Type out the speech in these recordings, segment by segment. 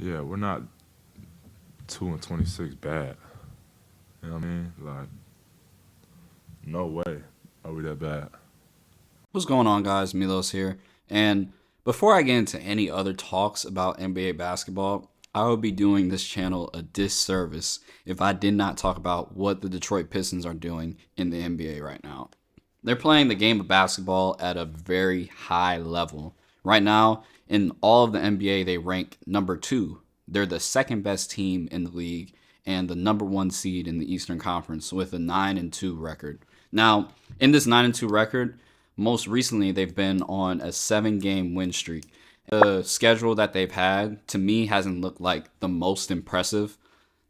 Yeah, we're not 2-26 bad. You know what I mean? Like, no way are we that bad. What's going on, guys? Milos here. And before I get into any other talks about NBA basketball, I would be doing this channel a disservice if I did not talk about what the Detroit Pistons are doing in the NBA right now. They're playing the game of basketball at a very high level. Right now, in all of the NBA, they rank number 2. They're the second best team in the league and the number 1 seed in the Eastern Conference with a 9-2 record. Now, in this 9-2 record, most recently they've been on a 7-game win streak. The schedule that they've had, to me, hasn't looked like the most impressive.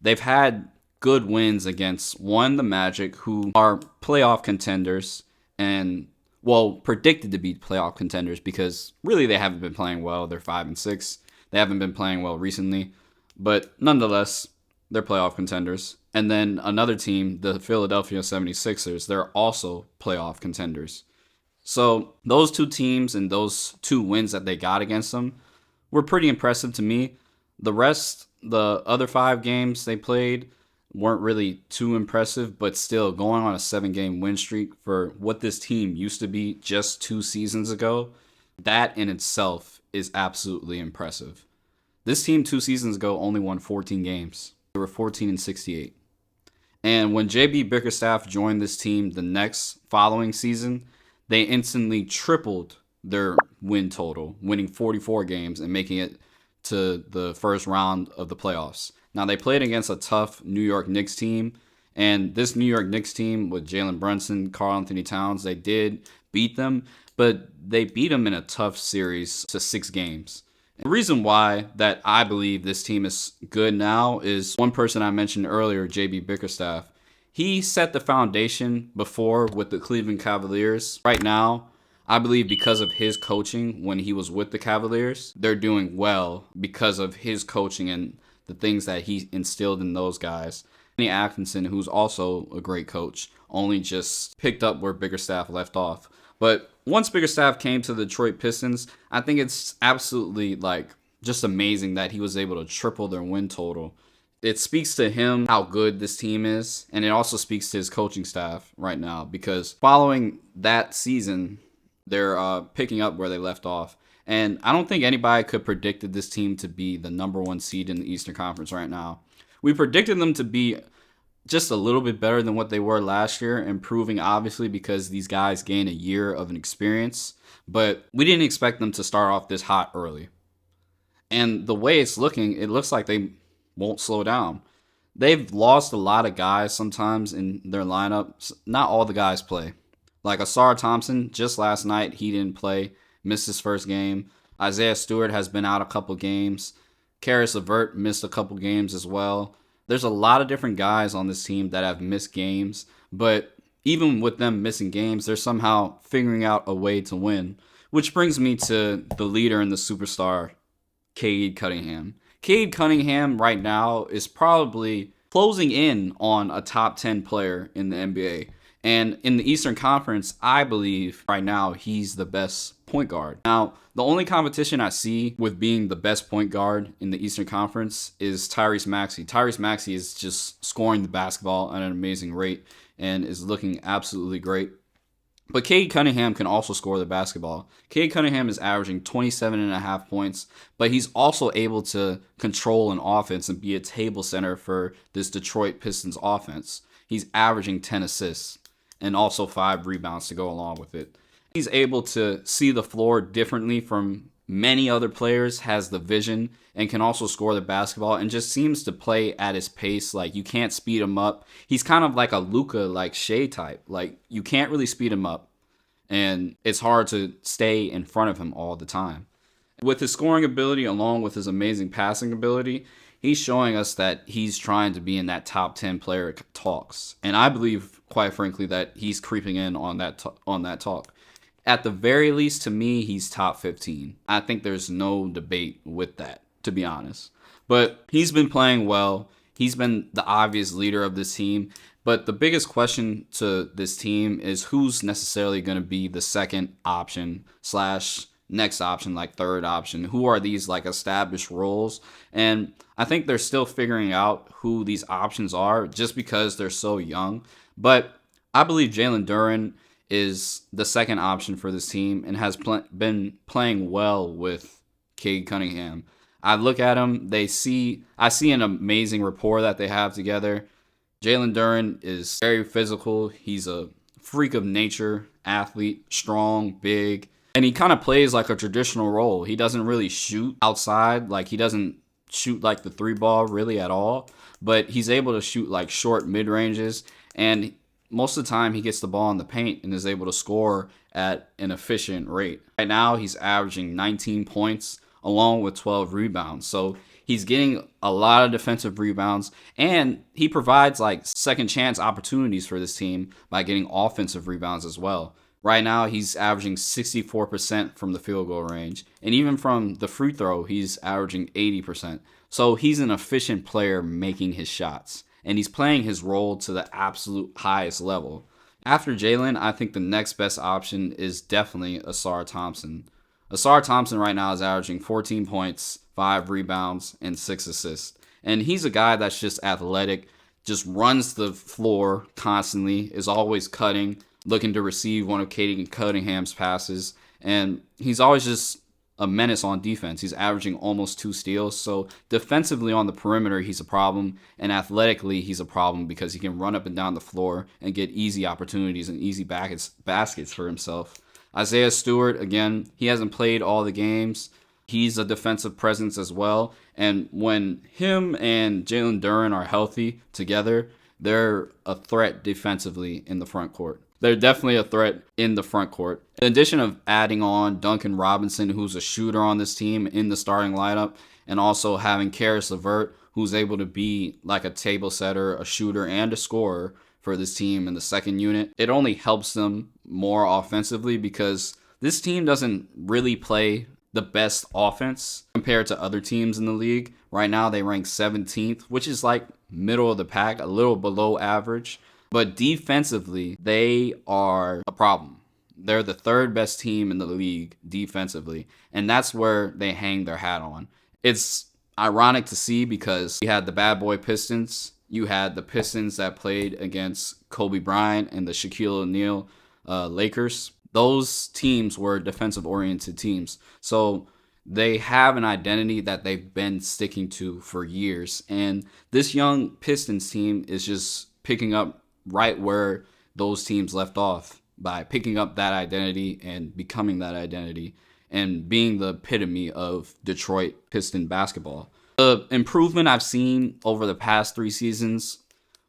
They've had good wins against, one, the Magic, who are playoff contenders and, well, predicted to be playoff contenders because really they haven't been playing well. They're 5-6. They haven't been playing well recently, but nonetheless, they're playoff contenders. And then another team, the Philadelphia 76ers, they're also playoff contenders. So those two teams and those 2 wins that they got against them were pretty impressive to me. The rest, the other 5 games they played weren't really too impressive, but still going on a 7-game win streak for what this team used to be just 2 seasons ago, that in itself is absolutely impressive. This team 2 seasons ago only won 14 games. They were 14-68. And when JB Bickerstaff joined this team the next following season, they instantly tripled their win total, winning 44 games and making it to the first round of the playoffs. Now, they played against a tough New York Knicks team, and this New York Knicks team with Jalen Brunson, Karl Anthony Towns, they did beat them, but they beat them in a tough series to 6 games. The reason why that I believe this team is good now is one person I mentioned earlier, JB Bickerstaff. He set the foundation before with the Cleveland Cavaliers. Right now, I believe because of his coaching when he was with the Cavaliers, they're doing well because of his coaching and the things that he instilled in those guys. Anthony Atkinson, who's also a great coach, only just picked up where Bickerstaff left off. But once Bickerstaff came to the Detroit Pistons, I think it's absolutely just amazing that he was able to triple their win total. It speaks to him how good this team is, and it also speaks to his coaching staff right now because following that season, they're picking up where they left off. And I don't think anybody could predicted this team to be the number 1 seed in the Eastern Conference right now. We predicted them to be just a little bit better than what they were last year, improving obviously because these guys gain a year of an experience, but we didn't expect them to start off this hot early. And the way it's looking, it looks like they won't slow down. They've lost a lot of guys sometimes in their lineup. Not all the guys play. Like Asar Thompson, just last night, he didn't play, missed his first game. Isaiah Stewart has been out a couple games. Karis LeVert missed a couple games as well. There's a lot of different guys on this team that have missed games, but even with them missing games, they're somehow figuring out a way to win. Which brings me to the leader and the superstar, Cade Cunningham. Cade Cunningham right now is probably closing in on a top 10 player in the NBA. And in the Eastern Conference, I believe right now he's the best point guard. Now, the only competition I see with being the best point guard in the Eastern Conference is Tyrese Maxey. Tyrese Maxey is just scoring the basketball at an amazing rate and is looking absolutely great. But Cade Cunningham can also score the basketball. Cade Cunningham is averaging 27.5 points, but he's also able to control an offense and be a table center for this Detroit Pistons offense. He's averaging 10 assists and also 5 rebounds to go along with it. He's able to see the floor differently from many other players, has the vision, and can also score the basketball and just seems to play at his pace. Like, you can't speed him up. He's kind of like a Luka, like Shea type. Like, you can't really speed him up, and it's hard to stay in front of him all the time. With his scoring ability along with his amazing passing ability, he's showing us that he's trying to be in that top 10 player talks. And I believe, quite frankly, that he's creeping in on that talk. At the very least, to me, he's top 15. I think there's no debate with that, to be honest. But he's been playing well. He's been the obvious leader of this team. But the biggest question to this team is who's necessarily going to be the second option / next option, like third option? Who are these like established roles? And I think they're still figuring out who these options are just because they're so young. But I believe Jalen Duren is the second option for this team and has been playing well with Cade Cunningham. I look at him, I see an amazing rapport that they have together. Jalen Duren is very physical. He's a freak of nature athlete, strong, big, and he kind of plays like a traditional role. He doesn't really shoot outside, like he doesn't shoot like the three ball really at all, but he's able to shoot like short mid ranges, and most of the time he gets the ball in the paint and is able to score at an efficient rate. Right now he's averaging 19 points along with 12 rebounds. So he's getting a lot of defensive rebounds, and he provides like second chance opportunities for this team by getting offensive rebounds as well. Right now, he's averaging 64% from the field goal range, and even from the free throw, he's averaging 80%. So he's an efficient player making his shots, and he's playing his role to the absolute highest level. After Jalen, I think the next best option is definitely Asar Thompson. Asar Thompson right now is averaging 14 points, 5 rebounds, and 6 assists. And he's a guy that's just athletic, just runs the floor constantly, is always cutting, looking to receive one of Cade Cunningham's passes. And he's always just a menace on defense. He's averaging almost 2 steals. So defensively on the perimeter, he's a problem. And athletically, he's a problem because he can run up and down the floor and get easy opportunities and easy baskets for himself. Isaiah Stewart, again, he hasn't played all the games. He's a defensive presence as well. And when him and Jalen Duren are healthy together, they're a threat defensively in the front court. They're definitely a threat in the front court. In addition of adding on Duncan Robinson, who's a shooter on this team in the starting lineup, and also having Karis LeVert, who's able to be like a table setter, a shooter, and a scorer for this team in the second unit, it only helps them more offensively because this team doesn't really play the best offense compared to other teams in the league. Right now, they rank 17th, which is like middle of the pack, a little below average. But defensively, they are a problem. They're the third best team in the league defensively, and that's where they hang their hat on. It's ironic to see because you had the bad boy Pistons. You had the Pistons that played against Kobe Bryant and the Shaquille O'Neal Lakers. Those teams were defensive-oriented teams. So they have an identity that they've been sticking to for years. And this young Pistons team is just picking up right where those teams left off by picking up that identity and becoming that identity and being the epitome of Detroit Piston basketball. The improvement I've seen over the past 3 seasons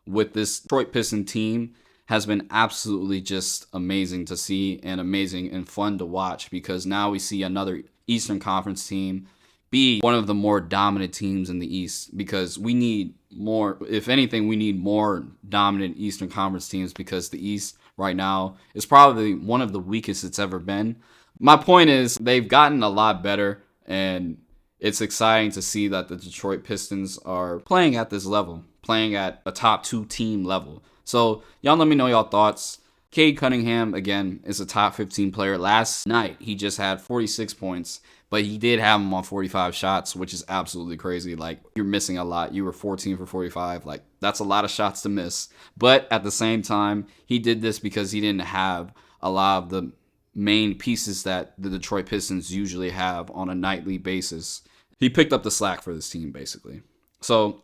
with this Detroit Piston team has been absolutely just amazing to see and amazing and fun to watch because now we see another Eastern Conference team be one of the more dominant teams in the East because we need more, if anything, we need more dominant Eastern Conference teams because the East right now is probably one of the weakest it's ever been. My point is they've gotten a lot better, and it's exciting to see that the Detroit Pistons are playing at this level, playing at a top 2 team level. So y'all let me know y'all thoughts. Cade Cunningham, again, is a top 15 player. Last night, he just had 46 points, but he did have him on 45 shots, which is absolutely crazy. Like, you're missing a lot. You were 14 for 45. Like, that's a lot of shots to miss. But at the same time, he did this because he didn't have a lot of the main pieces that the Detroit Pistons usually have on a nightly basis. He picked up the slack for this team, basically. So,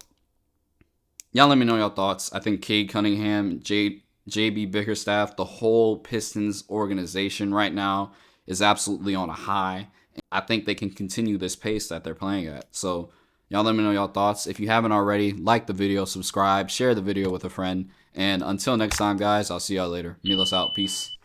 y'all let me know your thoughts. I think Cade Cunningham, JB Bickerstaff, the whole Pistons organization right now is absolutely on a high. I think they can continue this pace that they're playing at. So, y'all let me know your thoughts. If you haven't already, like the video, subscribe, share the video with a friend. And until next time, guys, I'll see y'all later. Milos out. Peace.